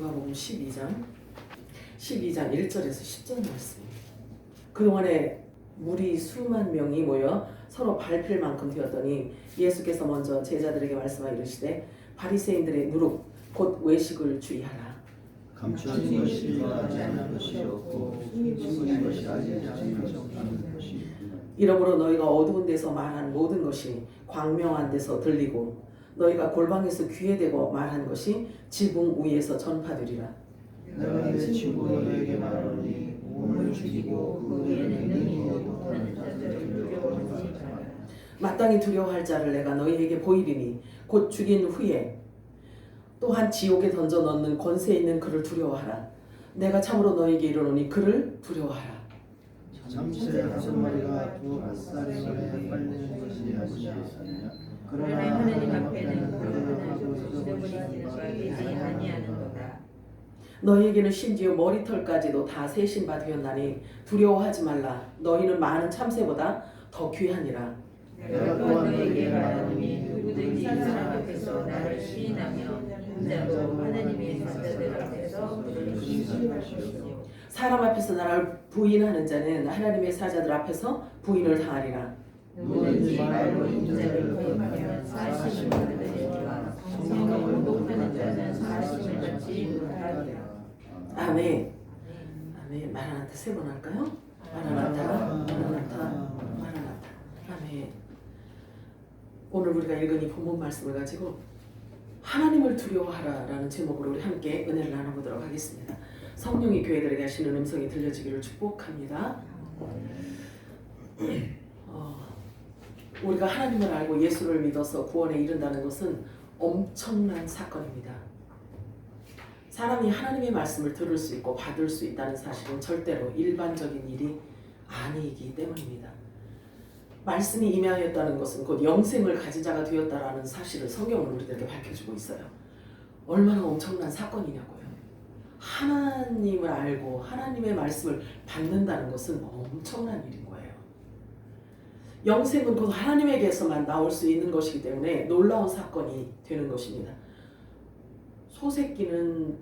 누가복음 12장 1절에서 10절 말씀입니다. 그동안에 무리 수만 명이 모여 서로 밟힐 만큼 되었더니 예수께서 먼저 제자들에게 말씀하여 이르시되 바리새인들의 누룩 곧 외식을 주의하라. 감추는 것이 일어나지 않는 것이 없고 숨긴 것이 알려지지 않는 것이 있구나. 이러므로 너희가 어두운 데서 말한 모든 것이 광명한 데서 들리고 너희가 골방에서 귀에 대고 말한 것이 지붕 위에서 전파되리라. 내가 내 친구 너희에게 말하노니 몸을 죽이고 그 외에는 능히 못하는 자들을 두려워하지 말라. 마땅히 두려워할 자를 내가 너희에게 보이리니 곧 죽인 후에 또한 지옥에 던져 넣는 권세 있는 그를 두려워하라. 내가 참으로 너희에게 이르노니 그를 두려워하라. 참새 5마리가 두 앗사리만에 빨리는 것이 아니냐. 그러나 하나님 앞에는 그 하나도 잊어버리는 바가 되지 아니하는도다. 너희에게는 심지어 머리털까지도 다 세신 바 되었나니 두려워하지 말라. 너희는 많은 참새보다 더 귀하니라. 내가 또한 너희에게 말하노니 누구든지 사람 앞에서 나를 시인하며 혼자도 하나님의 사자들 앞에서 그를 시인하시오. 사람 앞에서 나를 부인하는 자는 하나님의 사자들 앞에서 부인을 당하리라. 누구든지 말로 인자를 거역하면 사심을 받으리라. 성령을 못하는 자는 사심을 받지 못하리라. 아멘. 아멘. 마라나타 세 번 할까요? 마라나타, 마라나타, 마라나타. 아멘. 오늘 우리가 읽은 이 본문 말씀을 가지고 하나님을 두려워하라라는 제목으로 우리 함께 은혜를 나눠보도록 하겠습니다. 성령이 교회들에게 하시는 음성이 들려지기를 축복합니다. 우리가 하나님을 알고 예수를 믿어서 구원에 이른다는 것은 엄청난 사건입니다. 사람이 하나님의 말씀을 들을 수 있고 받을 수 있다는 사실은 절대로 일반적인 일이 아니기 때문입니다. 말씀이 임하였다는 것은 곧 영생을 가진 자가 되었다라는 사실을 성경은 우리들에게 밝혀주고 있어요. 얼마나 엄청난 사건이냐고요. 하나님을 알고 하나님의 말씀을 받는다는 것은 엄청난 일인 거예요. 영생은 곧 하나님에게서만 나올 수 있는 것이기 때문에 놀라운 사건이 되는 것입니다. 소새끼는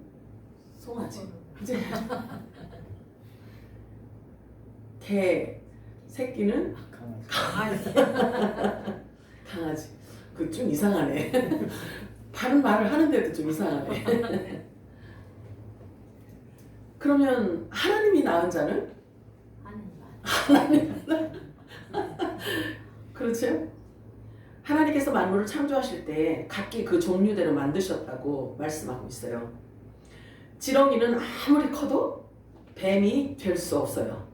송아지, 그치? 개 새끼는 강아지. 그 좀 이상하네. 다른 말을 하는데도 좀 이상하네. 그러면 하나님이 낳은 자는? 하나님. 그렇죠? 하나님께서 만물을 창조하실 때 각기 그 종류대로 만드셨다고 말씀하고 있어요. 지렁이는 아무리 커도 뱀이 될 수 없어요.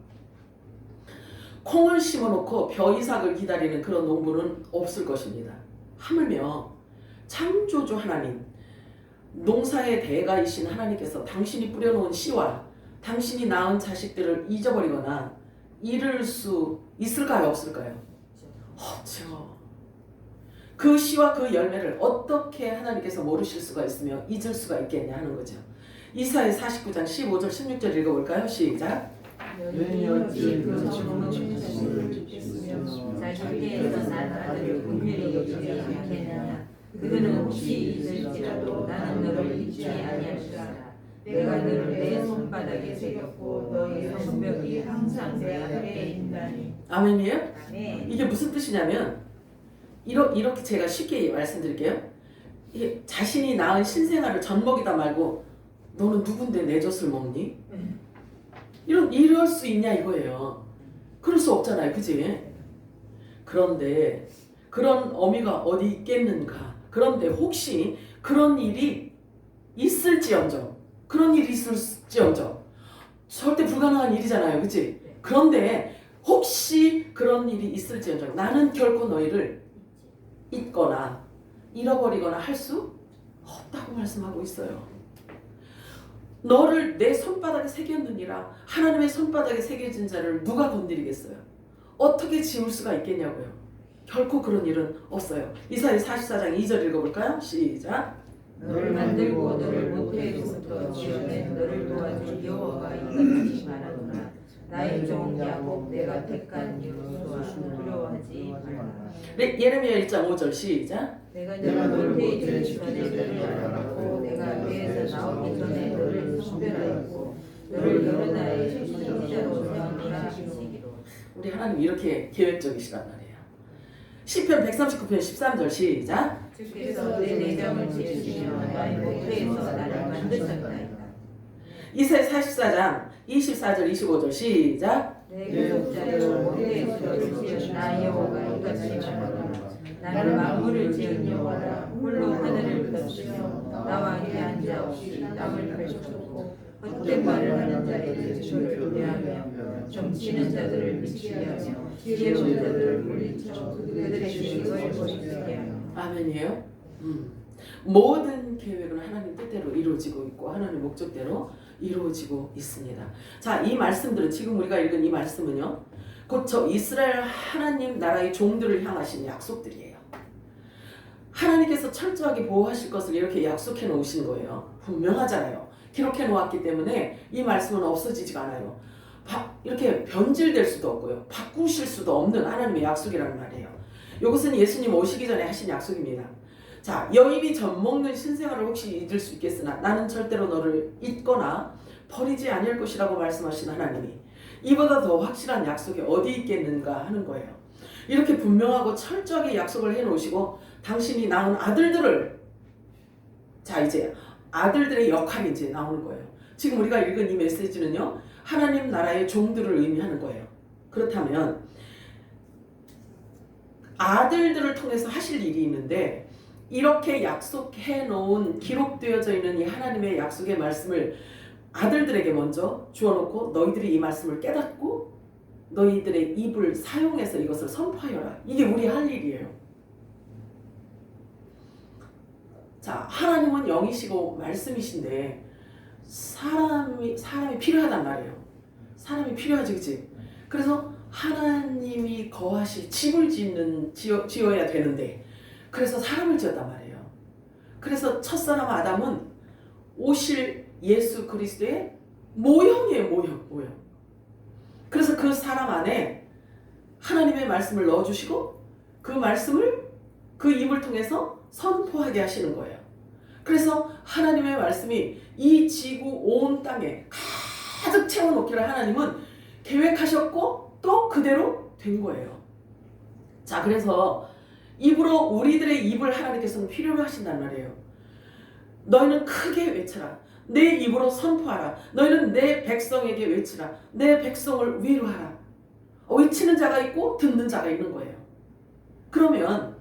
콩을 심어놓고 벼이삭을 기다리는 그런 농부는 없을 것입니다. 하물며 창조주 하나님, 농사의 대가이신 하나님께서 당신이 뿌려놓은 씨와 당신이 낳은 자식들을 잊어버리거나 잃을 수 있을까요? 없을까요? 없죠. 그 씨와 그 열매를 어떻게 하나님께서 모르실 수가 있으며 잊을 수가 있겠냐 하는 거죠. 이사야 49장 15절 16절 읽어볼까요? 시작. 너희는 어찌 그 성령을 잊으며 자기에게서 난 아들을 긍휼히 여기지 않겠느냐. 그들은 혹시 잊을지라도 나는 너를 잊지 아니하리라. 내가 너를 내 손바닥에 새겼고 너희 성벽이 항상 내 앞에 있나니. 아멘이에요? 아멘. 이게 무슨 뜻이냐면 이렇게 제가 쉽게 말씀드릴게요. 이게 자신이 낳은 신생아를 젖먹이다 말고 너는 누군데 내 젖을 먹니? 이럴 수 있냐 이거예요. 그럴 수 없잖아요, 그지? 그런데 그런 어미가 어디 있겠는가? 그런데 혹시 그런 일이 있을지언정, 절대 불가능한 일이잖아요, 그지? 그런데 혹시 그런 일이 있을지언정 나는 결코 너희를 잊거나 잃어버리거나 할 수 없다고 말씀하고 있어요. 너를 내 손바닥에 새겼느니라. 하나님의 손바닥에 새겨진 자를 누가 건드리겠어요? 어떻게 지울 수가 있겠냐고요. 결코 그런 일은 없어요. 이사야 44장 2절 읽어볼까요? 시작. 너를 만들고 너를 모태에서부터 지어낸 너를 도와줄 여호와가 이같이 말하노라. 나의 종 야곱 내가 택한 여호수아 두려워하지 말라. 네, 예레미야 1장 5절 시작. 내가 너를 모태에 지어낸 너를 알았고 내가 배에서 나오기 전에 우리 하나님 이렇게 계획적이시란 말이에요. 시편 139편 13절 시작. 주께서 내 내정을 지으시며 나의 모태에서 나를 만드셨나이다. 이사야 44장 24절 25절 시작. 내 구속자를 모태에서 지은 나 여호와가 이같이 말하노라. 나는 만물을 지은 여호와라. 홀로 하늘을 덮으며 나와 위한 자 없이 땅을 펼쳤고 헛된 말을 하는 자에게 주를 대하며 점치는 자들을 미치게 하며 지혜로운 자들을 물리쳐 그들의 계획을 버리게 하며. 아멘이에요. 모든 계획은 하나님 뜻대로 이루어지고 있고 하나님 목적대로 이루어지고 있습니다. 자, 이 말씀들은 지금 우리가 읽은 이 말씀은요, 곧 저 이스라엘 하나님 나라의 종들을 향하신 약속들이에요. 하나님께서 철저하게 보호하실 것을 이렇게 약속해 놓으신 거예요. 분명하잖아요. 기록해 놓았기 때문에 이 말씀은 없어지지가 않아요. 이렇게 변질될 수도 없고요. 바꾸실 수도 없는 하나님의 약속이라는 말이에요. 이것은 예수님 오시기 전에 하신 약속입니다. 자, 여인이 젖 먹는 신생아를 혹시 잊을 수 있겠으나 나는 절대로 너를 잊거나 버리지 아니할 것이라고 말씀하신 하나님이 이보다 더 확실한 약속이 어디 있겠는가 하는 거예요. 이렇게 분명하고 철저하게 약속을 해놓으시고 당신이 낳은 아들들을, 자 이제 아들들의 역할이 이제 나오는 거예요. 지금 우리가 읽은 이 메시지는요, 하나님 나라의 종들을 의미하는 거예요. 그렇다면 아들들을 통해서 하실 일이 있는데 이렇게 약속해 놓은 기록되어져 있는 이 하나님의 약속의 말씀을 아들들에게 먼저 주어놓고 너희들이 이 말씀을 깨닫고 너희들의 입을 사용해서 이것을 선포하여라. 이게 우리 할 일이에요. 자, 하나님은 영이시고 말씀이신데 사람이 필요하단 말이에요. 사람이 필요하지, 그치? 그래서 하나님이 거하실 집을 지어야 되는데 그래서 사람을 지었단 말이에요. 그래서 첫사람 아담은 오실 예수 그리스도의 모형이에요. 모형. 그래서 그 사람 안에 하나님의 말씀을 넣어주시고 그 말씀을 그 입을 통해서 선포하게 하시는 거예요. 그래서 하나님의 말씀이 이 지구 온 땅에 가득 채워놓기를 하나님은 계획하셨고 또 그대로 된 거예요. 자, 그래서 입으로 우리들의 입을 하나님께서는 필요로 하신단 말이에요. 너희는 크게 외쳐라. 내 입으로 선포하라. 너희는 내 백성에게 외치라. 내 백성을 위로하라. 외치는 자가 있고 듣는 자가 있는 거예요. 그러면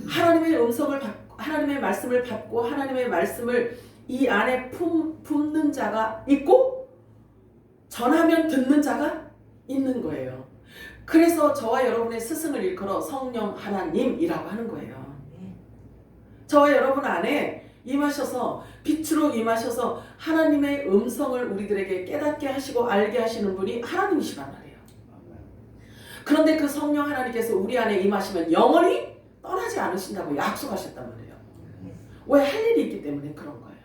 하나님의 음성을 받고 하나님의 말씀을 받고 하나님의 말씀을 이 안에 품는 자가 있고 전하면 듣는 자가 있는 거예요. 그래서 저와 여러분의 스승을 일컬어 성령 하나님이라고 하는 거예요. 저와 여러분 안에 임하셔서 빛으로 임하셔서 하나님의 음성을 우리들에게 깨닫게 하시고 알게 하시는 분이 하나님이시란 말이에요. 그런데 그 성령 하나님께서 우리 안에 임하시면 영원히 떠나지 않으신다고 약속하셨단 말이에요. 왜? 할 일이 있기 때문에 그런 거예요.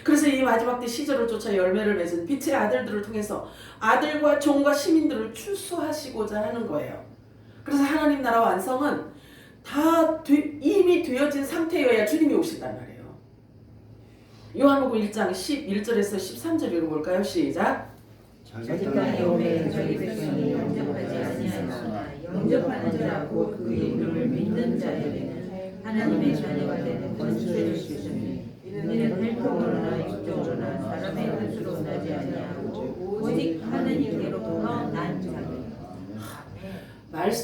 그래서 이 마지막 때 시절을 쫓아 열매를 맺은 빛의 아들들을 통해서 아들과 종과 시민들을 추수하시고자 하는 거예요. 그래서 하나님 나라 완성은 다 이미 되어진 상태여야 주님이 오신단 말이에요. 요한복음 1장 11절에서 13절 읽어볼까요? 시작. 자기가 오매 저희 백성이 영접하지 아니하였으나 영접하는 자 곧 그 이름을 믿는 자에게는 하나님의 자녀가 되는 권세를 주시니 이는 혈통으로나 육적으로나 사람의 뜻으로 나지 아니하고 오직 하느님께로부터 난 자니라.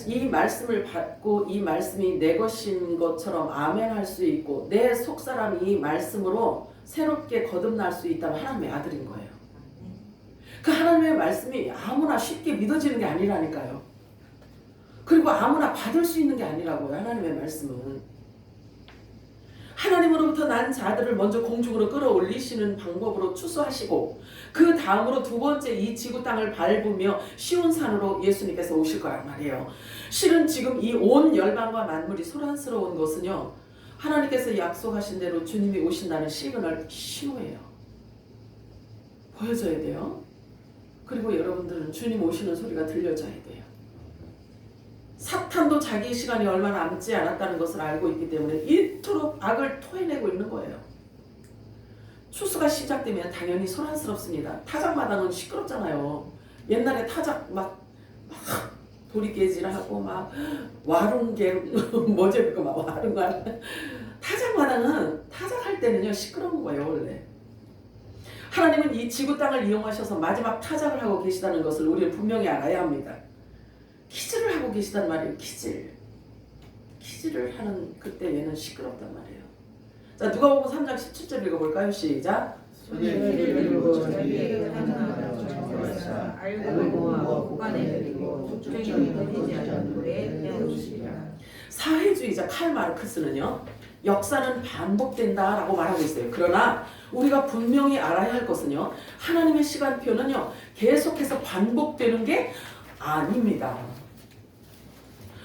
이 말씀을 받고 이 말씀이 내 것인 것처럼 아멘할 수 있고 내 속사람이 이 말씀으로 새롭게 거듭날 수 있다면 하나님의 아들인 거예요. 그 하나님의 말씀이 아무나 쉽게 믿어지는 게 아니라니까요. 그리고 아무나 받을 수 있는 게 아니라고요. 하나님의 말씀은 하나님으로부터 난 자들을 먼저 공중으로 끌어올리시는 방법으로 추수하시고 그 다음으로 두 번째 이 지구 땅을 밟으며 시온산으로 예수님께서 오실 거란 말이에요. 실은 지금 이 온 열방과 만물이 소란스러운 것은요, 하나님께서 약속하신 대로 주님이 오신다는 시그널 신호예요. 보여줘야 돼요. 그리고 여러분들은 주님 오시는 소리가 들려져야 돼요. 사탄도 자기 시간이 얼마 남지 않았다는 것을 알고 있기 때문에 이토록 악을 토해내고 있는 거예요. 추수가 시작되면 당연히 소란스럽습니다. 타작마당은 시끄럽잖아요. 옛날에 타작 막 도리깨질하고 막 와룽개 뭐죠 그거 막 와룽가 타작마당은 타작할 때는요 시끄러운 거예요 원래. 하나님은 이 지구 땅을 이용하셔서 마지막 타작을 하고 계시다는 것을 우리는 분명히 알아야 합니다. 키즈를 하고 계시단 말이에요. 키즈를 하는 그때 얘는 시끄럽단 말이에요. 자 누가복음 3장 17절 읽어볼까요? 시작. 손에 들고 자기의 하나님을 전하사 알고 모아 고관에 드리고 족적이 꺼지지 않는 돌에 태우시리라. 사회주의자 칼 마르크스는요 역사는 반복된다라고 말하고 있어요. 그러나 우리가 분명히 알아야 할 것은요 하나님의 시간표는요 계속해서 반복되는 게 아닙니다.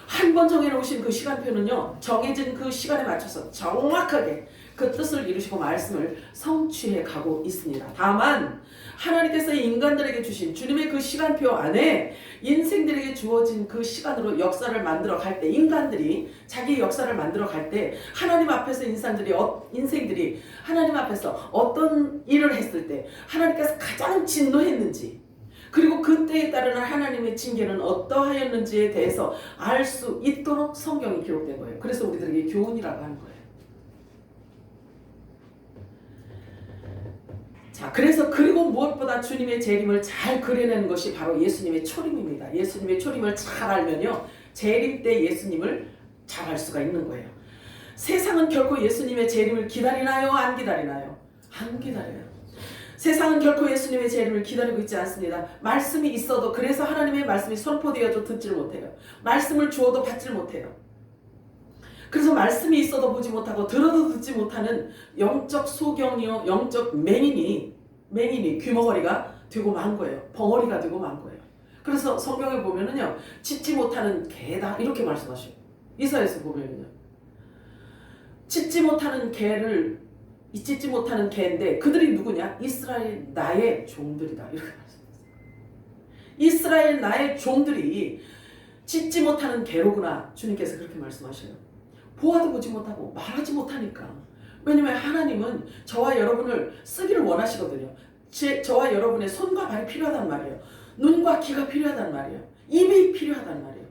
한 번 정해놓으신 그 시간표는요 정해진 그 시간에 맞춰서 정확하게 그 뜻을 이루시고 말씀을 성취해 가고 있습니다. 다만 하나님께서 인간들에게 주신 주님의 그 시간표 안에 인생들에게 주어진 그 시간으로 역사를 만들어 갈 때 인간들이 자기 역사를 만들어 갈 때 하나님 앞에서 인생들이 하나님 앞에서 어떤 일을 했을 때 하나님께서 가장 진노했는지 그리고 그때에 따르는 하나님의 징계는 어떠하였는지에 대해서 알 수 있도록 성경이 기록된 거예요. 그래서 우리들에게 교훈이라고 하는 거예요. 자, 그래서 그리고 무엇보다 주님의 재림을 잘 그려내는 것이 바로 예수님의 초림입니다. 예수님의 초림을 잘 알면요 재림 때 예수님을 잘 알 수가 있는 거예요. 세상은 결코 예수님의 재림을 기다리나요? 안 기다리나요? 안 기다려요. 세상은 결코 예수님의 재림을 기다리고 있지 않습니다. 말씀이 있어도 그래서 하나님의 말씀이 선포되어도 듣지를 못해요. 말씀을 주어도 받지를 못해요. 그래서 말씀이 있어도 보지 못하고 들어도 듣지 못하는 영적 소경이요 영적 맹인이 귀머거리가 되고 만 거예요. 벙어리가 되고 만 거예요. 그래서 성경에 보면은요 짖지 못하는 개다 이렇게 말씀하셔요. 이사야서 보면은요 짖지 못하는 개인데 그들이 누구냐? 이스라엘 나의 종들이다 이렇게 말씀하세요. 이스라엘 나의 종들이 짖지 못하는 개로구나 주님께서 그렇게 말씀하셔요. 보아도 보지 못하고 말하지 못하니까. 왜냐면 하나님은 저와 여러분을 쓰기를 원하시거든요. 저와 여러분의 손과 발이 필요하단 말이에요. 눈과 귀가 필요하단 말이에요. 입이 필요하단 말이에요.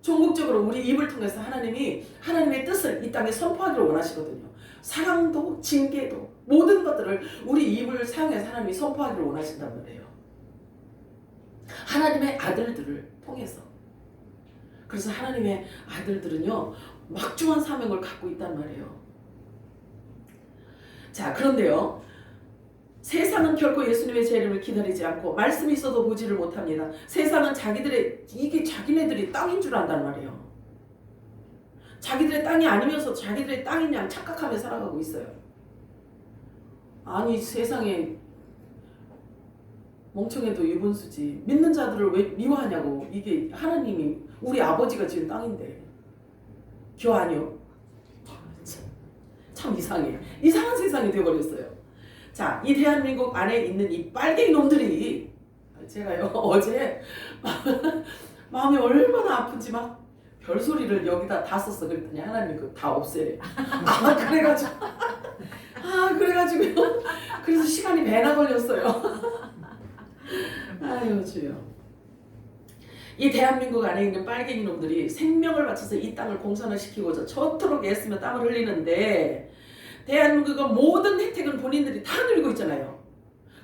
종국적으로 우리 입을 통해서 하나님이 하나님의 뜻을 이 땅에 선포하기를 원하시거든요. 사랑도 징계도 모든 것들을 우리 입을 사용해서 하나님이 선포하기를 원하신단 말이에요. 하나님의 아들들을 통해서. 그래서 하나님의 아들들은요 막중한 사명을 갖고 있단 말이에요. 자, 그런데요 세상은 결코 예수님의 재림을 기다리지 않고 말씀이 있어도 보지를 못합니다. 세상은 이게 자기네들이 땅인 줄 안단 말이에요. 자기들의 땅이 아니면서 자기들의 땅인 양 착각하며 살아가고 있어요. 아니 세상에 멍청해도 유분수지 믿는 자들을 왜 미워하냐고. 이게 하나님이 우리 아버지가 지은 땅인데 교 아니요? 참 이상해. 이상한 세상이 되어버렸어요. 자, 이 대한민국 안에 있는 이 빨갱이 놈들이 제가요 어제 마음이 얼마나 아픈지 막 별소리를 여기다 다 썼어. 그랬더니 하나님이 그거 다 없애래. 그래가지고요. 그래서 시간이 배나 걸렸어요. 아유 주여. 이 대한민국 안에 있는 빨갱이 놈들이 생명을 바쳐서 이 땅을 공산화 시키고자 저토록 애쓰며 땀을 흘리는데 대한민국의 모든 혜택은 본인들이 다 누리고 있잖아요.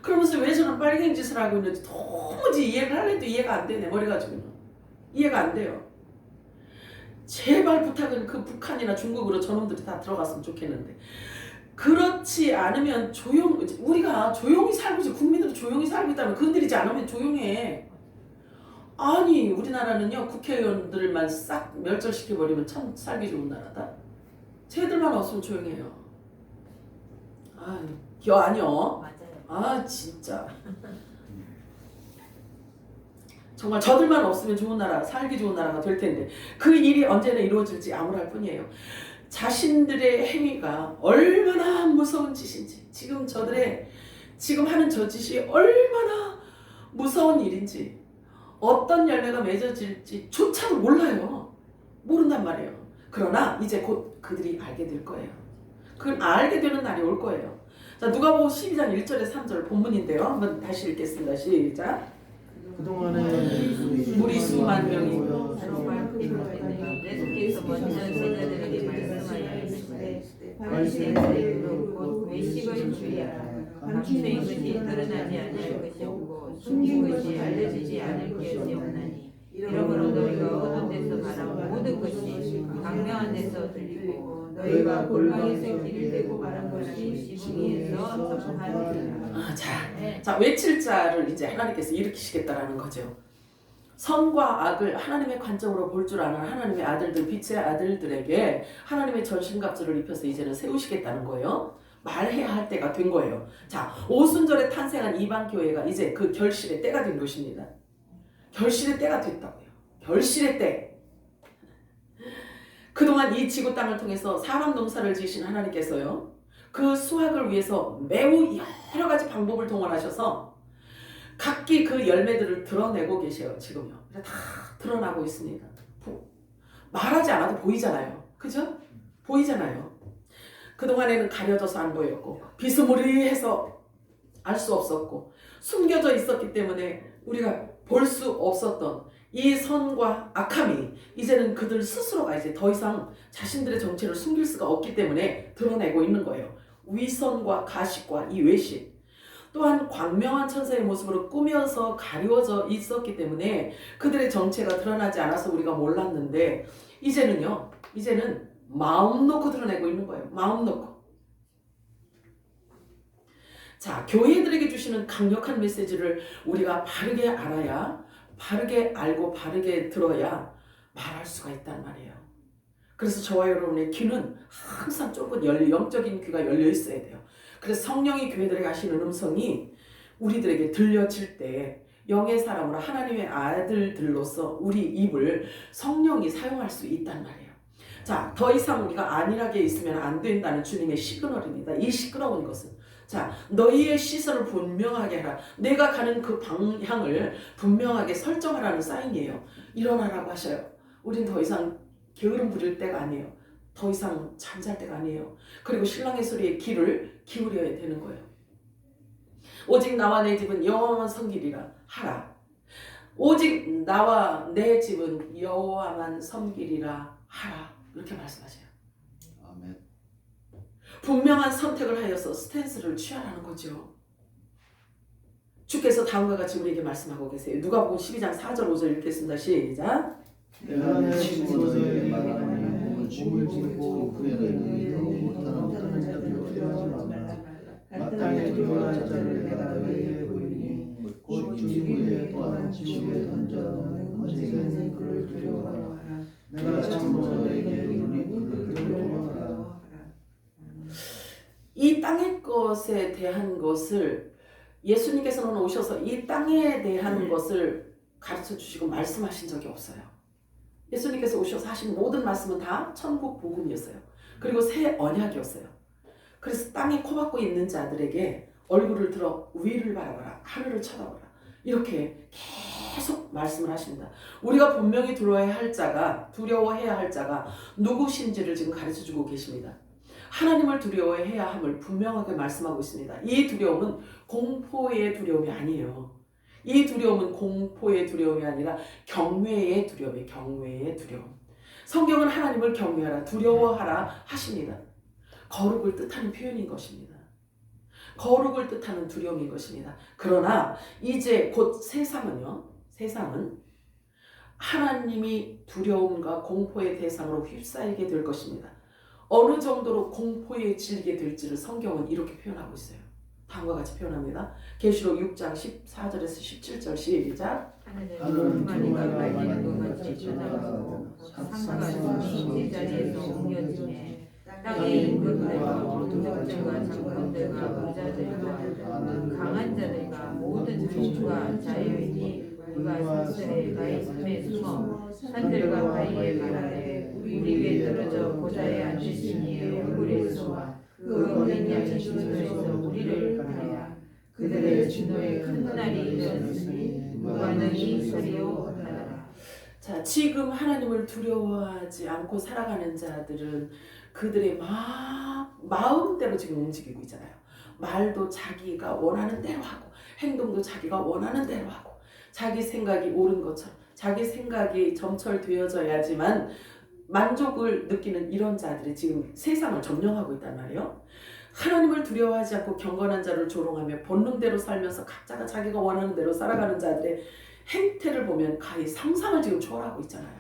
그러면서 왜 저런 빨갱이 짓을 하고 있는지 도무지 이해를 하려도 이해가 안 돼. 내 머리 가지고는 이해가 안 돼요. 제발 부탁은 그 북한이나 중국으로 저놈들이 다 들어갔으면 좋겠는데 그렇지 않으면 우리가 조용히 살고 있지. 국민들이 조용히 살고 있다면 건드리지 않으면 조용해. 아니 우리나라는요 국회의원들만 싹 멸절시켜버리면 참 살기 좋은 나라다. 쟤들만 없으면 조용해요. 아니요. 맞아요. 진짜. 정말 저들만 없으면 좋은 나라, 살기 좋은 나라가 될 텐데 그 일이 언제나 이루어질지 암울할 뿐이에요. 자신들의 행위가 얼마나 무서운 짓인지 지금 하는 저 짓이 얼마나 무서운 일인지 어떤 열매가 맺어질지 조차도 몰라요. 모른단 말이에요. 그러나 이제 곧 그들이 알게 될 거예요. 그걸 알게 되는 날이 올 거예요. 자, 누가복음 12장 1절에 3절 본문인데요. 한번 다시 읽겠습니다. 시작. 그동안에 무리 수만 명이 정말 그리스도인은 예수께서 먼저 제자들에게 말씀하여 이르시되 바리새인들로 곧 외식을 주의하라. 감추인 것이 드러나지 아니할 것이 없고 숨긴 것이 알려지지 않을 것이 없나니 이러므로 너희가 어두운 데서 말한 모든 것이 광명한 데서 들리고 너희가 골방에서 길을 대고 말한 것이 지붕위에서 전파되리라. 자, 외칠 자를 이제 하나님께서 일으키시겠다라는 거죠. 선과 악을 하나님의 관점으로 볼 줄 아는 하나님의 아들들, 빛의 아들들에게 하나님의 전신갑주를 입혀서 이제는 세우시겠다는 거예요. 말해야 할 때가 된 거예요. 자, 오순절에 탄생한 이방교회가 이제 그 결실의 때가 된 것입니다. 결실의 때가 됐다고요. 결실의 때. 그동안 이 지구 땅을 통해서 사람 농사를 지으신 하나님께서요, 그 수확을 위해서 매우 여러 가지 방법을 동원하셔서 각기 그 열매들을 드러내고 계셔요. 지금요. 다 드러나고 있습니다. 말하지 않아도 보이잖아요. 그죠? 보이잖아요. 그동안에는 가려져서 안 보였고 비스무리해서 알 수 없었고 숨겨져 있었기 때문에 우리가 볼 수 없었던 이 선과 악함이 이제는 그들 스스로가 이제 더 이상 자신들의 정체를 숨길 수가 없기 때문에 드러내고 있는 거예요. 위선과 가식과 이 외식, 또한 광명한 천사의 모습으로 꾸며서 가리워져 있었기 때문에 그들의 정체가 드러나지 않아서 우리가 몰랐는데 이제는 마음 놓고 드러내고 있는 거예요. 마음 놓고. 자, 교회들에게 주시는 강력한 메시지를 우리가 바르게 알아야, 바르게 알고 바르게 들어야 말할 수가 있단 말이에요. 그래서 저와 여러분의 귀는 항상 좁은 영적인 귀가 열려 있어야 돼요. 그래서 성령이 교회들에게 하시는 음성이 우리들에게 들려질 때 영의 사람으로 하나님의 아들들로서 우리 입을 성령이 사용할 수 있단 말이에요. 자, 더 이상 우리가 안일하게 있으면 안 된다는 주님의 시그널입니다. 이 시끄러운 것은, 자, 너희의 시선을 분명하게 하라. 내가 가는 그 방향을 분명하게 설정하라는 사인이에요. 일어나라고 하셔요. 우린 더 이상 게으름 부릴 때가 아니에요. 더 이상 잠잘 때가 아니에요. 그리고 신랑의 소리에 귀를 기울여야 되는 거예요. 오직 나와 내 집은 여호와만 섬기리라 하라. 오직 나와 내 집은 여호와만 섬기리라 하라. 이렇게 말씀하세요. 아멘. 분명한 선택을 하여서 스탠스를 취하라는 거죠. 주께서 다음과 같이 우리에게 말씀하고 계세요. 누가복음 12장 4절 5절 읽겠습니다. 시작. 내가 내 친구들에게 말하노니 몸을 짊어지고 후에는 이로 못하는 자들을 두려워하지 말라. 마땅히 두려워할 자를 내가 너희에게 보이니 곧 지구에 또한 지구에 던져 언제든지 그를 두려워하라. 내가 참으로 너희에게 이르노니 그를 두려워하라. 이 땅의 것에 대한 것을 예수님께서는 오셔서 이 땅에 대한 것을 가르쳐 주시고 말씀하신 적이 없어요. 예수님께서 오셔서 하신 모든 말씀은 다 천국 복음이었어요. 그리고 새 언약이었어요. 그래서 땅에 코박고 있는 자들에게 얼굴을 들어 위를 바라봐라, 하늘을 쳐다보라, 이렇게 계속 말씀을 하십니다. 우리가 분명히 두려워해야 할 자가 누구신지를 지금 가르쳐주고 계십니다. 하나님을 두려워해야 함을 분명하게 말씀하고 있습니다. 이 두려움은 공포의 두려움이 아니에요. 이 두려움은 공포의 두려움이 아니라 경외의 두려움이에요. 경외의 두려움. 성경은 하나님을 경외하라, 두려워하라 하십니다. 거룩을 뜻하는 표현인 것입니다. 거룩을 뜻하는 두려움인 것입니다. 그러나 이제 곧 세상은 하나님이 두려움과 공포의 대상으로 휩싸이게 될 것입니다. 어느 정도로 공포에 질리게 될지를 성경은 이렇게 표현하고 있어요. 다음과 같이 표현합니다. 계시록 6장 14절에서 17절 시작. 하늘은 두루마리가 말리는 것 같이 쳐다보고 산과 숲이 제자리에서 옮겨지네. 땅의 임금들과 왕족들과 장군들과 부자들과 강한 자들과 모든 종과 자유인이 그가 산들의 바위틈에 숨어 산들과 바위에 말하되 우리 위에 떨어져 보좌에 앉으신 이의 얼굴에서 그 어린 양의 진노에서 우리를 가려야. 그들의 진노의 큰 날이 이르렀으니 누가 너희 서리요 하더라. 자, 지금 하나님을 두려워하지 않고 살아가는 자들은 그들의 마음대로 지금 움직이고 있잖아요. 말도 자기가 원하는 대로 하고 행동도 자기가 원하는 대로 하고 자기 생각이 옳은 것처럼 자기 생각이 점철되어져야지만 만족을 느끼는 이런 자들이 지금 세상을 점령하고 있단 말이에요. 하나님을 두려워하지 않고 경건한 자를 조롱하며 본능대로 살면서 각자가 자기가 원하는 대로 살아가는 자들의 행태를 보면 가히 상상을 지금 초월하고 있잖아요.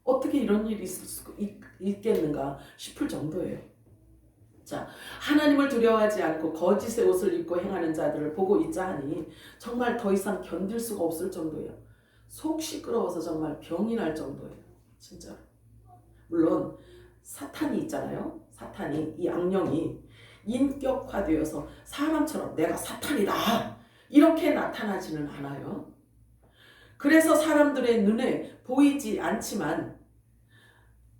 어떻게 이런 일이 있을 수 있겠는가 싶을 정도예요. 자, 하나님을 두려워하지 않고 거짓의 옷을 입고 행하는 자들을 보고 있자 하니 정말 더 이상 견딜 수가 없을 정도예요. 속 시끄러워서 정말 병이 날 정도예요. 진짜. 물론 사탄이 있잖아요. 사탄이, 이 악령이 인격화되어서 사람처럼 내가 사탄이다 이렇게 나타나지는 않아요. 그래서 사람들의 눈에 보이지 않지만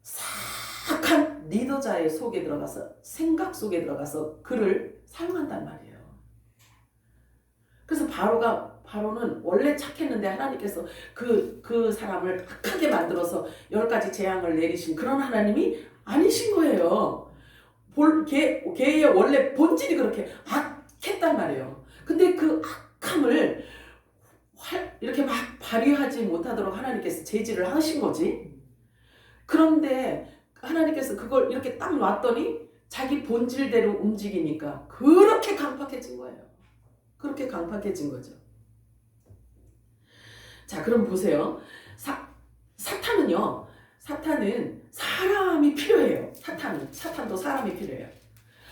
사악한 리더자의 속에 들어가서 생각 속에 들어가서 그를 사용한단 말이에요. 그래서 바로는 원래 착했는데 하나님께서 그 사람을 악하게 만들어서 10가지 재앙을 내리신 그런 하나님이 아니신 거예요. 걔의 원래 본질이 그렇게 악했단 말이에요. 근데 그 악함을 이렇게 막 발휘하지 못하도록 하나님께서 제지를 하신 거지. 그런데 하나님께서 그걸 이렇게 딱 놨더니 자기 본질대로 움직이니까 그렇게 강팍해진 거예요. 그렇게 강팍해진 거죠. 자, 그럼 보세요. 사탄은 사람이 필요해요. 사탄도 사람이 필요해요.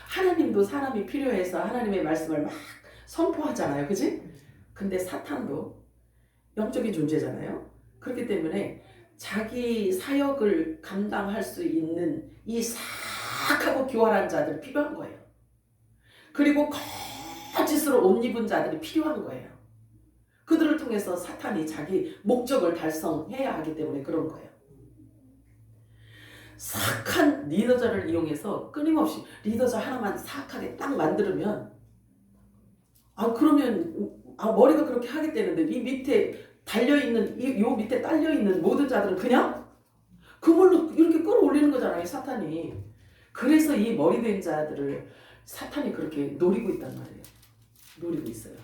하나님도 사람이 필요해서 하나님의 말씀을 막 선포하잖아요. 그지? 근데 사탄도 영적인 존재잖아요. 그렇기 때문에 자기 사역을 감당할 수 있는 이 사악하고 교활한 자들이 필요한 거예요. 그리고 거짓으로 옷 입은 자들이 필요한 거예요. 그들을 통해서 사탄이 자기 목적을 달성해야 하기 때문에 그런 거예요. 사악한 리더자를 이용해서 끊임없이 리더자 하나만 사악하게 딱 만들면 그러면 머리가 그렇게 하겠다는데 이 밑에 달려있는 요 밑에 딸려있는 모든 자들은 그냥 그걸로 이렇게 끌어올리는 거잖아요. 사탄이. 그래서 이 머리된 자들을 사탄이 그렇게 노리고 있단 말이에요. 노리고 있어요.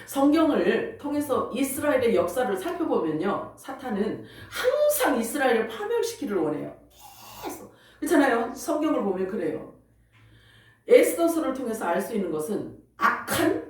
성경을 통해서 이스라엘의 역사를 살펴보면요. 사탄은 항상 이스라엘을 파멸시키기를 원해요. 계속. 그렇잖아요. 성경을 보면 그래요. 에스더서를 통해서 알 수 있는 것은 악한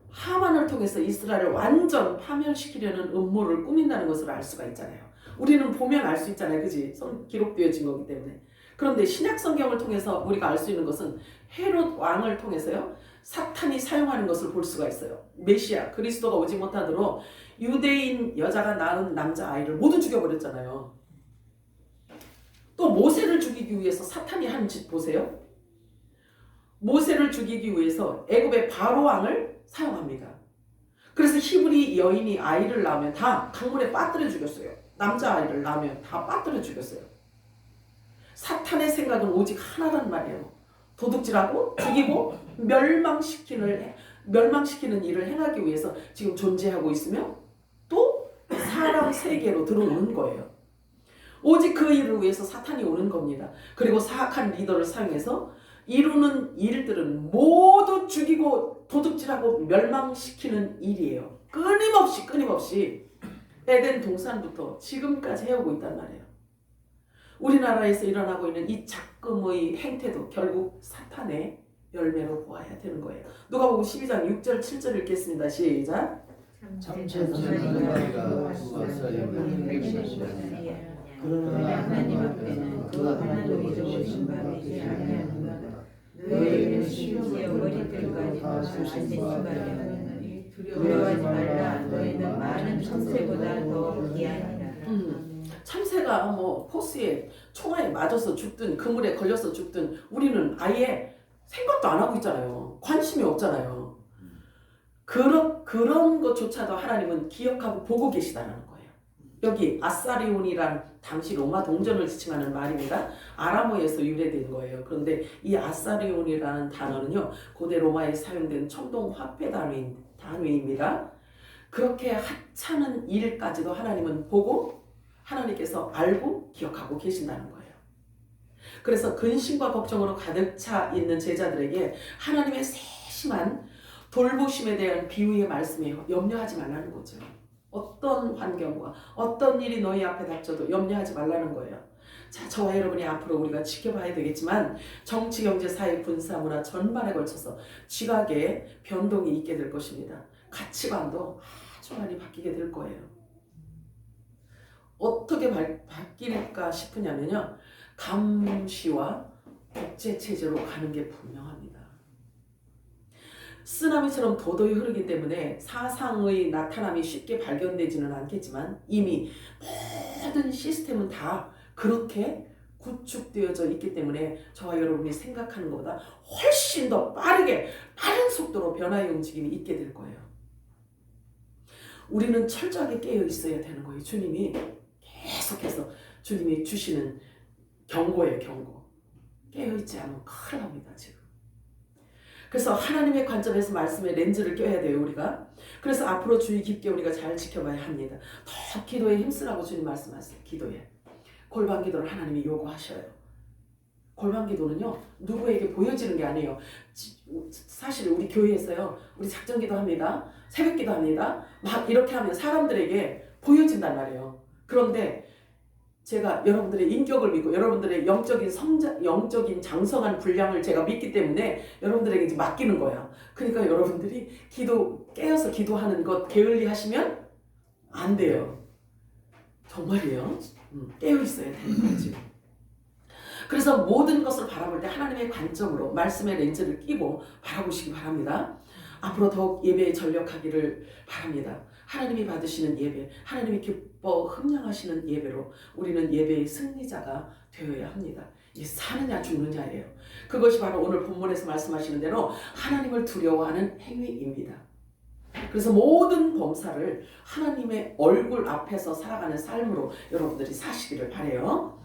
하만을 통해서 이스라엘을 완전 파멸시키려는 음모를 꾸민다는 것을 알 수가 있잖아요. 우리는 보면 알 수 있잖아요. 그지? 기록되어진 거기 때문에. 그런데 신약 성경을 통해서 우리가 알 수 있는 것은 헤롯 왕을 통해서요. 사탄이 사용하는 것을 볼 수가 있어요. 메시아 그리스도가 오지 못하도록 유대인 여자가 낳은 남자아이를 모두 죽여버렸잖아요. 또 모세를 죽이기 위해서 사탄이 한 짓 보세요. 모세를 죽이기 위해서 애굽의 바로 왕을 사용합니다. 그래서 히브리 여인이 아이를 낳으면 다 강물에 빠뜨려 죽였어요. 남자아이를 낳으면 다 빠뜨려 죽였어요. 사탄의 생각은 오직 하나란 말이에요. 도둑질하고 죽이고 멸망시키는 일을 행하기 위해서 지금 존재하고 있으며 또 사람 세계로 들어오는 거예요. 오직 그 일을 위해서 사탄이 오는 겁니다. 그리고 사악한 리더를 사용해서 이루는 일들은 모두 죽이고 도둑질하고 멸망시키는 일이에요. 끊임없이 에덴 동산부터 지금까지 해오고 있단 말이에요. 우리나라에서 일어나고 있는 이 작금의 행태도 결국 사탄의 열매로 보아야 되는 거예요. 누가복음 12장 6절 7절 읽겠습니다. 시작. 그러나 하나님 앞에는 그 하나도 잊어버리신 바 되지 아니하노라. 너희는 심지어 머리끝까지 다 수신하려느니 두려워하지 말라. 너희는 많은 참새보다 더 귀하니라. 참새가 포스에 총알에 맞아서 죽든 그물에 걸려서 죽든 우리는 아예 생각도 안 하고 있잖아요. 관심이 없잖아요. 그런 것조차도 하나님은 기억하고 보고 계시다는 거예요. 여기 아사리온이란 당시 로마 동전을 지칭하는 말입니다. 아람어에서 유래된 거예요. 그런데 이 아사리온이라는 단어는요. 고대 로마에 사용된 청동 화폐 단위입니다. 그렇게 하찮은 일까지도 하나님은 보고 하나님께서 알고 기억하고 계신다는 거예요. 그래서 근심과 걱정으로 가득 차 있는 제자들에게 하나님의 세심한 돌보심에 대한 비유의 말씀에 염려하지 말라는 거죠. 어떤 환경과 어떤 일이 너희 앞에 닥쳐도 염려하지 말라는 거예요. 자, 저와 여러분이 앞으로 우리가 지켜봐야 되겠지만 정치, 경제, 사회, 군사, 문화 전반에 걸쳐서 지각의 변동이 있게 될 것입니다. 가치관도 아주 많이 바뀌게 될 거예요. 어떻게 바뀔까 싶으냐면요. 감시와 국제체제로 가는 게 분명합니다. 쓰나미처럼 도도히 흐르기 때문에 사상의 나타남이 쉽게 발견되지는 않겠지만 이미 모든 시스템은 다 그렇게 구축되어져 있기 때문에 저와 여러분이 생각하는 것보다 훨씬 더 빠른 속도로 변화의 움직임이 있게 될 거예요. 우리는 철저하게 깨어 있어야 되는 거예요. 주님이 계속해서 주님이 주시는 경고예요. 경고. 깨어 있지 않으면 큰일 납니다. 지금. 그래서 하나님의 관점에서 말씀의 렌즈를 껴야 돼요. 우리가. 그래서 앞으로 주의 깊게 우리가 잘 지켜봐야 합니다. 더 기도에 힘쓰라고 주님 말씀하세요. 기도에. 골방 기도를 하나님이 요구하셔요. 골방 기도는요. 누구에게 보여지는 게 아니에요. 사실 우리 교회에서요. 우리 작전 기도합니다. 새벽 기도합니다. 막 이렇게 하면 사람들에게 보여진단 말이에요. 그런데 제가 여러분들의 인격을 믿고 여러분들의 영적인 장성한 분량을 제가 믿기 때문에 여러분들에게 이제 맡기는 거예요. 그러니까 여러분들이 깨어서 기도하는 것 게을리 하시면 안 돼요. 정말이에요. 깨어 있어야 되는 거지. 그래서 모든 것을 바라볼 때 하나님의 관점으로 말씀의 렌즈를 끼고 바라보시기 바랍니다. 앞으로 더욱 예배에 전력하기를 바랍니다. 하나님이 받으시는 예배, 하나님이 기뻐 흠령하시는 예배로 우리는 예배의 승리자가 되어야 합니다. 이 사느냐 죽느냐예요. 그것이 바로 오늘 본문에서 말씀하시는 대로 하나님을 두려워하는 행위입니다. 그래서 모든 범사를 하나님의 얼굴 앞에서 살아가는 삶으로 여러분들이 사시기를 바라요.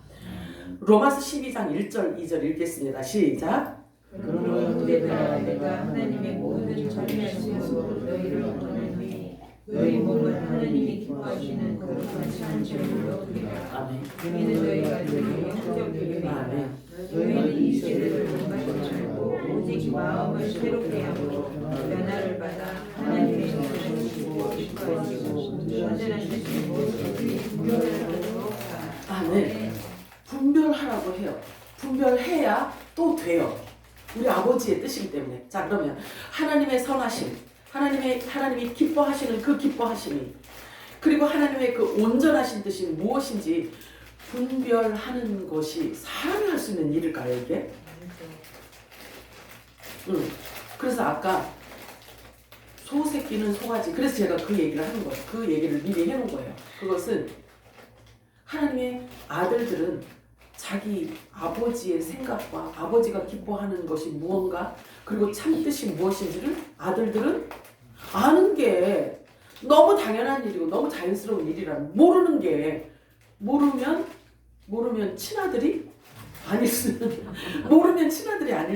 로마서 12장 1절 2절 읽겠습니다. 시작. 그러므로 내가 하나님의 모든 전례하심으로 너희를 권하노니 너희 몸은 하나님이 기뻐하시는 거룩한 산 제물로 드리라. 이는 너희가 너희의 합격되리라. 너희는 이 제도를 공부하지 말고 오직 마음을 새롭게 하고 변화를 받아 하나님의 뜻을 보시고 기뻐하시고 온전한 뜻이 무엇인지 분별하도록 하라. 아멘. 분별하라고 해요. 분별해야 또 돼요. 우리 아버지의 뜻이기 때문에. 자, 그러면 하나님의 선하심, 하나님이 기뻐하시는 그 기뻐하심이, 그리고 하나님의 그 온전하신 뜻이 무엇인지 분별하는 것이 사람이 할 수 있는 일일까요, 이게? 그래서 아까 소새끼는 송아지, 그래서 제가 그 얘기를 하는 거예요. 그 얘기를 미리 해놓은 거예요. 그것은 하나님의 아들들은 자기 아버지의 생각과 아버지가 기뻐하는 것이 무언가, 그리고 참뜻이 무엇인지를 아들들은 아는 게 너무 당연한 일이고 너무 자연스러운 일이라는, 모르면 친아들이 아닐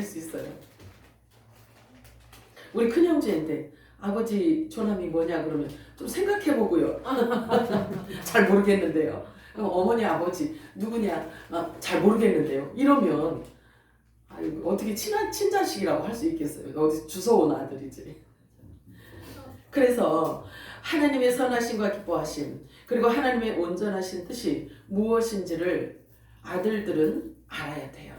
수 있어요. 우리 큰형제인데 아버지 조남이 뭐냐 그러면 좀 생각해보고요. 잘 모르겠는데요. 어머니 아버지 누구냐 잘 모르겠는데요. 이러면 어떻게 친자식이라고 할 수 있겠어요. 어디 주워온 아들이지. 그래서 하나님의 선하심과 기뻐하심, 그리고 하나님의 온전하신 뜻이 무엇인지를 아들들은 알아야 돼요.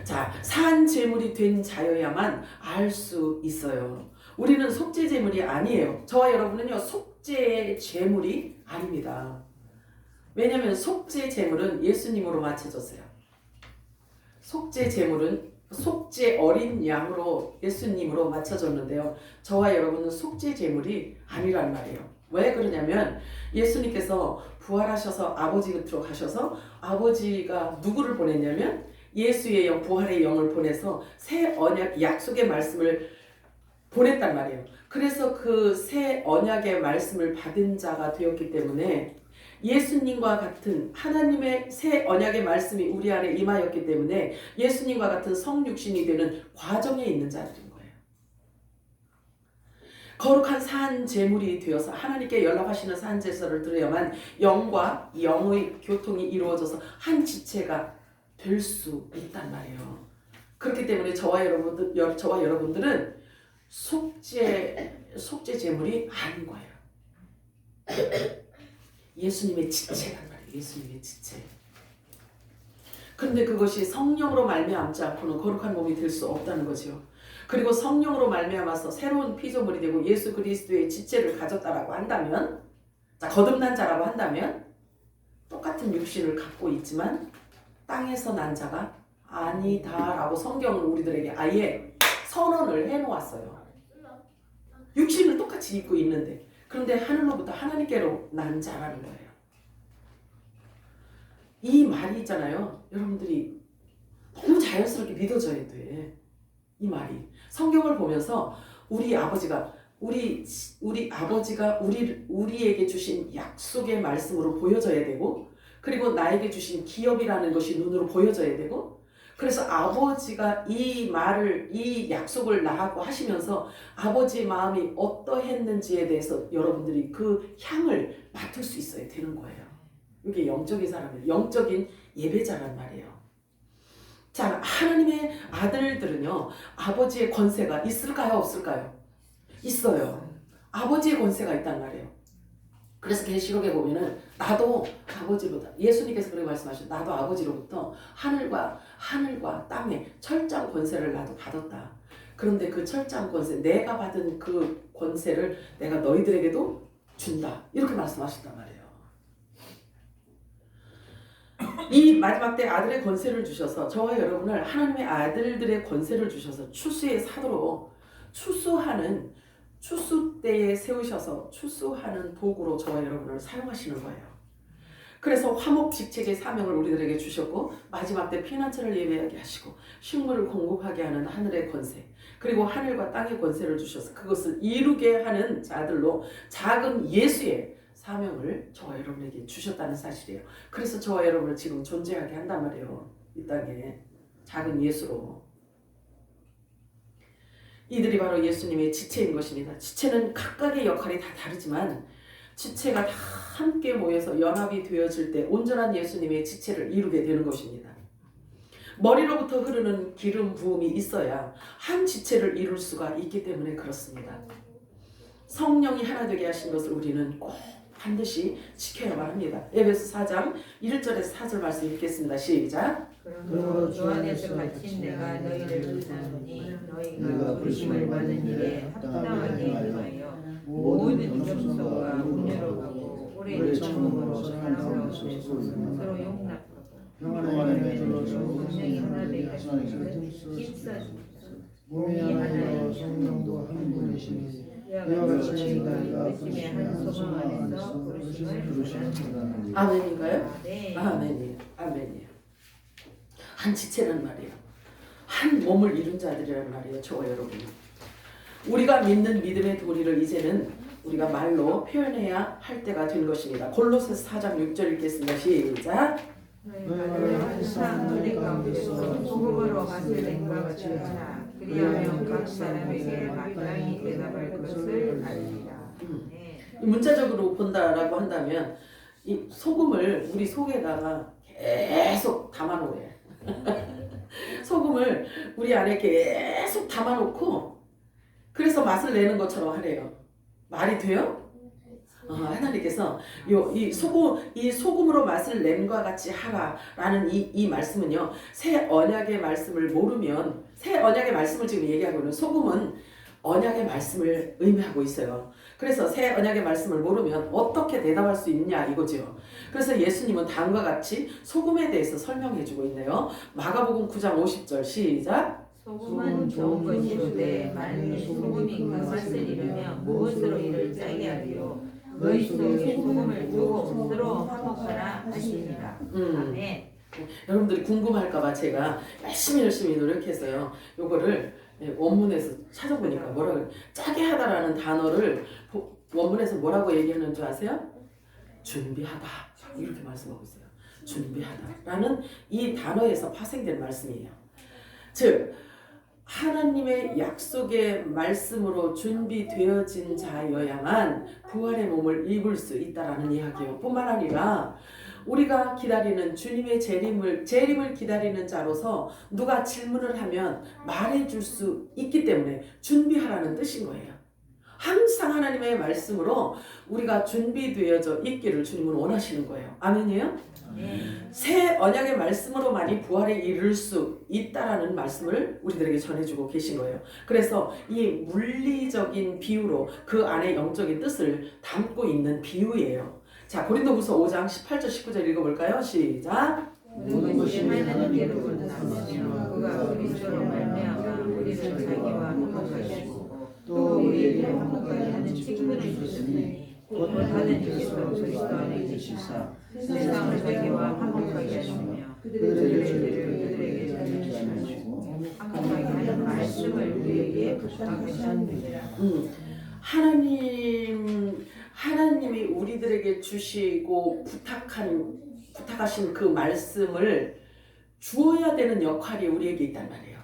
자, 산 제물이 된 자여야만 알 수 있어요. 우리는 속죄 제물이 아니에요. 저와 여러분은요, 속죄 제물이 아닙니다. 왜냐하면 속죄 제물은 예수님으로 맞춰졌어요. 속죄 제물은 속죄 어린 양으로 예수님으로 맞춰졌는데요. 저와 여러분은 속죄 제물이 아니란 말이에요. 왜 그러냐면 예수님께서 부활하셔서 아버지 곁으로 가셔서 아버지가 누구를 보냈냐면 예수의 영, 부활의 영을 보내서 새 언약 약속의 말씀을 보냈단 말이에요. 그래서 그 새 언약의 말씀을 받은 자가 되었기 때문에 예수님과 같은 하나님의 새 언약의 말씀이 우리 안에 임하였기 때문에 예수님과 같은 성육신이 되는 과정에 있는 자들인 거예요. 거룩한 산 제물이 되어서 하나님께 연락하시는 산 제사를 드려야만 영과 영의 교통이 이루어져서 한 지체가 될 수 있단 말이에요. 그렇기 때문에 저와 여러분들은 속죄 제물이 아닌 거예요. 예수님의 지체란 말이에요. 예수님의 지체. 그런데 그것이 성령으로 말미암지 않고는 거룩한 몸이 될 수 없다는 거죠. 그리고 성령으로 말미암아서 새로운 피조물이 되고 예수 그리스도의 지체를 가졌다라고 한다면, 자, 거듭난 자라고 한다면 똑같은 육신을 갖고 있지만 땅에서 난 자가 아니다라고 성경은 우리들에게 아예 선언을 해놓았어요. 육신을 똑같이 입고 있는데, 그런데 하늘로부터 하나님께로 난 자라는 거예요. 이 말이 있잖아요. 여러분들이 너무 자연스럽게 믿어져야 돼. 이 말이 성경을 보면서 우리 아버지가 우리에게 주신 약속의 말씀으로 보여져야 되고, 그리고 나에게 주신 기업이라는 것이 눈으로 보여져야 되고, 그래서 아버지가 이 약속을 나하고 하시면서 아버지의 마음이 어떠했는지에 대해서 여러분들이 그 향을 맡을 수 있어야 되는 거예요. 이게 영적인 사람이에요. 영적인 예배자란 말이에요. 자, 하나님의 아들들은요, 아버지의 권세가 있을까요? 없을까요? 있어요. 아버지의 권세가 있단 말이에요. 그래서 계시록에 보면은 나도 아버지로부터, 예수님께서 그렇게 말씀하셨죠. 나도 아버지로부터 하늘과 땅에 철장 권세를 나도 받았다. 그런데 그 철장 권세, 내가 받은 그 권세를 내가 너희들에게도 준다. 이렇게 말씀하셨단 말이에요. 이 마지막 때 아들의 권세를 주셔서 저와 여러분을 하나님의 아들들의 권세를 주셔서 추수의 사도로 추수 때에 세우셔서 추수하는 도구로 저와 여러분을 사용하시는 거예요. 그래서 화목직책의 사명을 우리들에게 주셨고, 마지막 때 피난처를 예배하게 하시고 식물을 공급하게 하는 하늘의 권세, 그리고 하늘과 땅의 권세를 주셔서 그것을 이루게 하는 자들로 작은 예수의 사명을 저와 여러분에게 주셨다는 사실이에요. 그래서 저와 여러분을 지금 존재하게 한단 말이에요. 이 땅에 작은 예수로. 이들이 바로 예수님의 지체인 것입니다. 지체는 각각의 역할이 다 다르지만 지체가 다 함께 모여서 연합이 되어질 때 온전한 예수님의 지체를 이루게 되는 것입니다. 머리로부터 흐르는 기름 부음이 있어야 한 지체를 이룰 수가 있기 때문에 그렇습니다. 성령이 하나 되게 하신 것을 우리는 꼭 반드시 지켜야만 합니다. 에베소 4장 1절에서 4절 말씀 읽겠습니다. 시작. 그러므로 주 안에서 갇힌 내가 너희를 의지하노니 너희가 부르심을 받은 일에 합당하게 행하여 모든 정성과 분열하고 오래 참음으로 사랑으로 서로 용납하고 평안에 맺어서 분명히 하나 되게 하시는 힘써 몸이 하나여 성령도 한 분이시니 이와 같이 너희가 부르심의 한 소망 안에서 부르심을 받았느니라. 아멘인가요? 네. 아멘이에요. 아멘이에요. 한 지체란 말이에요. 한 몸을 이룬 자들이란 말이에요. 저와 여러분. 우리가 믿는 믿음의 도리를 이제는 우리가 말로 표현해야 할 때가 된 것입니다. 골로새서 4장 6절 읽겠습니다. 시작. 너희가 항상 은혜 가운데서 소금으로 맛을 낸과 같이 하라. 그리하면 각 사람에게 마땅히 대답할 것을 알리라. 네. 문자적으로 본다라고 한다면 이 소금을 우리 속에다가 계속 담아놓아요. 소금을 우리 안에 계속 담아놓고 그래서 맛을 내는 것처럼 하래요. 말이 돼요? 하나님께서 이 소금으로 맛을 냄과 같이 하라라는 이 말씀은요, 새 언약의 말씀을 모르면, 새 언약의 말씀을 지금 얘기하고는 소금은 언약의 말씀을 의미하고 있어요. 그래서 새 언약의 말씀을 모르면 어떻게 대답할 수 있냐 이거죠. 그래서 예수님은 다음과 같이 소금에 대해서 설명해주고 있네요. 마가복음 9장 50절 시작. 소금은 좋은 것이로되 만일 소금이 그 맛을 잃으면 무엇으로 이를 짜게 하리요. 너희 속에 소금을 두고 스스로 화목하라 하시니라. 아멘. 여러분들이 궁금할까봐 제가 열심히 노력해서요. 요거를 원문에서 찾아보니까 뭐라고 해요? 짜게 하다라는 단어를 원문에서 뭐라고 얘기하는 줄 아세요? 준비하다. 이렇게 말씀하고 있어요. 준비하다라는 이 단어에서 파생된 말씀이에요. 즉 하나님의 약속의 말씀으로 준비되어진 자여야만 부활의 몸을 입을 수 있다라는 이야기예요. 뿐만 아니라 우리가 기다리는 주님의 재림을 기다리는 자로서 누가 질문을 하면 말해줄 수 있기 때문에 준비하라는 뜻인 거예요. 항상 하나님의 말씀으로 우리가 준비되어져 있기를 주님은 원하시는 거예요. 아멘이에요? 새 언약의 말씀으로만이 부활에 이를 수 있다라는 말씀을 우리들에게 전해주고 계신 거예요. 그래서 이 물리적인 비유로 그 안에 영적인 뜻을 담고 있는 비유예요. 자, 고린도후서 5장 18절 19절 읽어볼까요? 시작. 모든 것이 하나님께로부터 났으며 그가 그리스도로 말미암아 우리를 자기와 화목하게 하시고 또 우리에게 화목하게 하는 책임을 주셨으니 곧 받은 예수로 그리스도 안에 계시사 세상을 자기와 화목하게 하시며 그들의 죄를 그들에게 전하지 않으시고 화목하게 하는 말씀을 우리에게 부탁하셨느니라. 하나님이 우리들에게 주시고 부탁하신 그 말씀을 주어야 되는 역할이 우리에게 있단 말이에요.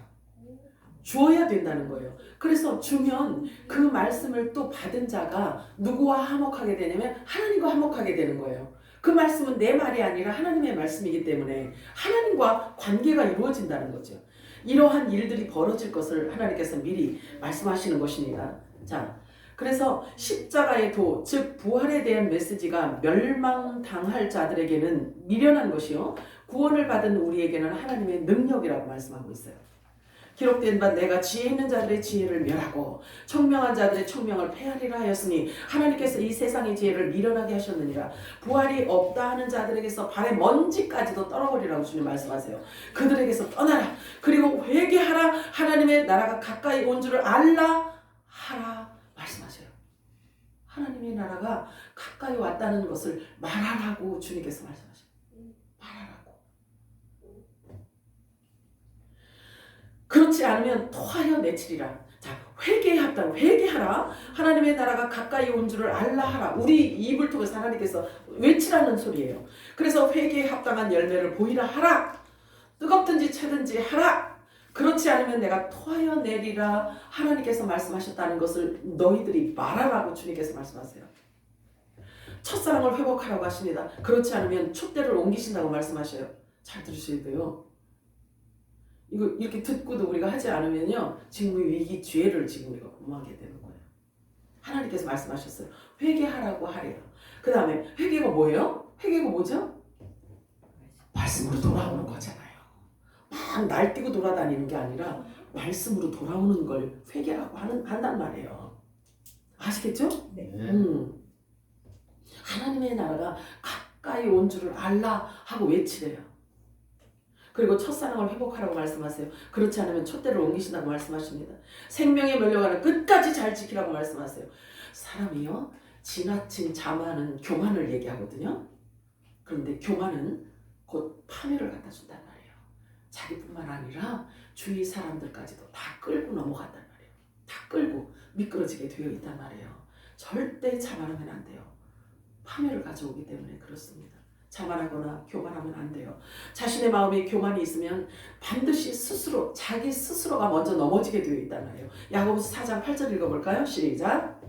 주어야 된다는 거예요. 그래서 주면 그 말씀을 또 받은 자가 누구와 화목하게 되냐면 하나님과 화목하게 되는 거예요. 그 말씀은 내 말이 아니라 하나님의 말씀이기 때문에 하나님과 관계가 이루어진다는 거죠. 이러한 일들이 벌어질 것을 하나님께서 미리 말씀하시는 것입니다. 자, 그래서 십자가의 도, 즉 부활에 대한 메시지가 멸망당할 자들에게는 미련한 것이요, 구원을 받은 우리에게는 하나님의 능력이라고 말씀하고 있어요. 기록된 바 내가 지혜 있는 자들의 지혜를 멸하고 청명한 자들의 청명을 폐하리라 하였으니 하나님께서 이 세상의 지혜를 미련하게 하셨느니라. 부활이 없다 하는 자들에게서 발의 먼지까지도 떨어버리라고 주님 말씀하세요. 그들에게서 떠나라. 그리고 회개하라. 하나님의 나라가 가까이 온 줄을 알라 하라 말씀하세요. 하나님의 나라가 가까이 왔다는 것을 말하라고 주님께서 말씀하세요. 말하라고. 그렇지 않으면 토하여 내치리라. 자, 회개하라. 하나님의 나라가 가까이 온 줄을 알라 하라. 우리 입을 통해서 하나님께서 외치라는 소리예요. 그래서 회개에 합당한 열매를 보이라 하라. 뜨겁든지 차든지 하라. 그렇지 않으면 내가 토하여 내리라. 하나님께서 말씀하셨다는 것을 너희들이 말하라고 주님께서 말씀하세요. 첫사랑을 회복하라고 하십니다. 그렇지 않으면 촛대를 옮기신다고 말씀하셔요. 잘 들으셔야 돼요. 이거 이렇게 듣고도 우리가 하지 않으면요, 지금 위기 죄를 지금 우리가 범하게 되는 거예요. 하나님께서 말씀하셨어요. 회개하라고 하래요. 그 다음에 회개가 뭐예요? 회개가 뭐죠? 말씀으로 돌아오는 거잖아요. 막 날뛰고 돌아다니는 게 아니라 말씀으로 돌아오는 걸 회개라고 한단 말이에요. 아시겠죠? 네. 하나님의 나라가 가까이 온 줄을 알라 하고 외치래요. 그리고 첫사랑을 회복하라고 말씀하세요. 그렇지 않으면 촛대를 옮기신다고 말씀하십니다. 생명에 몰려가는 끝까지 잘 지키라고 말씀하세요. 사람이요, 지나친 자만은 교만을 얘기하거든요. 그런데 교만은 곧 파멸을 갖다 준단 말이에요. 자기뿐만 아니라 주위 사람들까지도 다 끌고 넘어간단 말이에요. 다 끌고 미끄러지게 되어 있단 말이에요. 절대 자만하면 안 돼요. 파멸을 가져오기 때문에 그렇습니다. 자만하거나 교만하면 안 돼요. 자신의 마음에 교만이 있으면 반드시 자기 스스로가 먼저 넘어지게 되어 있단 말이에요. 야고보서 4장 8절 읽어볼까요? 시작.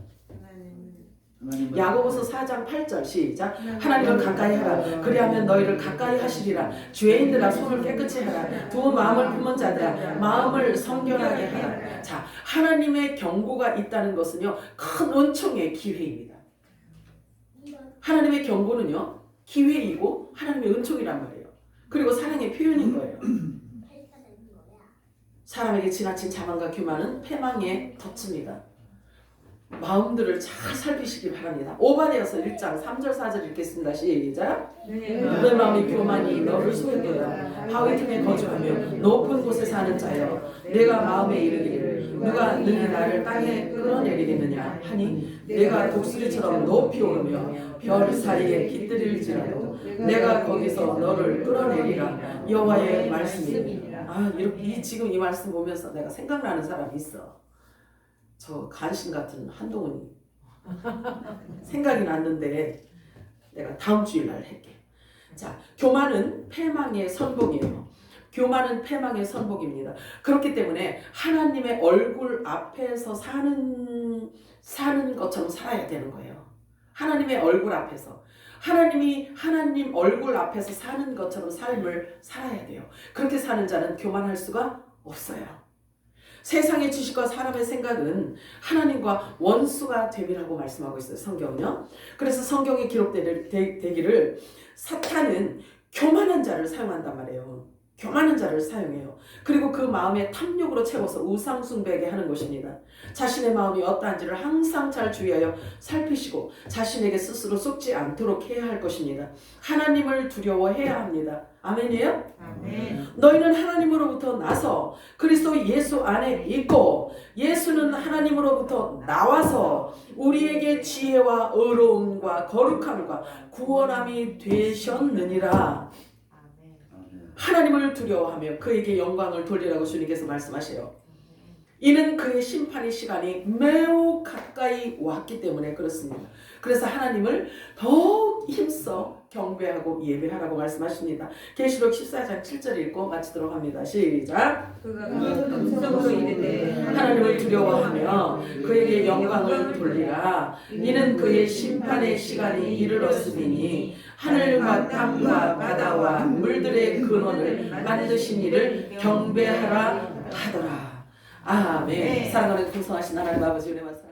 야고보서 4장 8절 시작. 하나님을 가까이 하라. 그리하면 너희를 가까이 하시리라. 죄인들아 손을 깨끗이 하라. 두 마음을 품은 자들아 마음을 성결하게 하라. 자, 하나님의 경고가 있다는 것은요, 큰 은총의 기회입니다. 하나님의 경고는요, 기회이고 하나님의 은총이란 말이에요. 그리고 사랑의 표현인 거예요. 사람에게 지나친 자만과 교만은 패망에 덧칩니다. 마음들을 잘 살피시기 바랍니다. 오바댜서 1장 3절 4절 읽겠습니다. 시작. 내 마음이 교만이 너를 소유되어 바위 틈에 거주하며 높은 곳에 사는 자여, 내가 마음에 이르기를 누가 능히 나를 땅에 끌어내리겠느냐 하니, 내가 독수리처럼 높이 오르며 별 사이에 깃들일지라도 내가 거기서 너를 끌어내리라. 여호와의 말씀이. 지금 이 말씀 보면서 내가 생각나는 사람이 있어. 저 간신 같은 한동훈이 생각이 났는데 내가 다음 주일날 할게. 자, 교만은 패망의 선복이에요. 교만은 패망의 선복입니다. 그렇기 때문에 하나님의 얼굴 앞에서 사는 것처럼 살아야 되는 거예요. 하나님의 얼굴 앞에서. 하나님이 하나님 얼굴 앞에서 사는 것처럼 삶을 살아야 돼요. 그렇게 사는 자는 교만할 수가 없어요. 세상의 지식과 사람의 생각은 하나님과 원수가 됨이라고 말씀하고 있어요. 성경은요. 그래서 성경에 기록되기를 사탄은 교만한 자를 사용한단 말이에요. 교만한 자를 사용해요. 그리고 그 마음에 탐욕으로 채워서 우상 숭배하게 하는 것입니다. 자신의 마음이 어떠한지를 항상 잘 주의하여 살피시고 자신에게 스스로 속지 않도록 해야 할 것입니다. 하나님을 두려워해야 합니다. 아멘이에요? 아멘. 너희는 하나님으로부터 나서 그리스도 예수 안에 있고 예수는 하나님으로부터 나와서 우리에게 지혜와 의로움과 거룩함과 구원함이 되셨느니라. 하나님을 두려워하며 그에게 영광을 돌리라고 주님께서 말씀하세요. 이는 그의 심판의 시간이 매우 가까이 왔기 때문에 그렇습니다. 그래서 하나님을 더욱 힘써 경배하고 예배하라고 말씀하십니다. 계시록 14장 7절 읽고 마치도록 합니다. 시작. 그가 음성으로 이르되 하나님을 두려워하며 그에게 영광을 돌리라. 이는 그의 심판의 시간이 이르렀으니 하늘과 땅과 바다와 물들의 근원을 만드신 이를 경배하라 하더라. 아멘. 사랑하는 풍성하신 하나님 아버지 은혜 말씀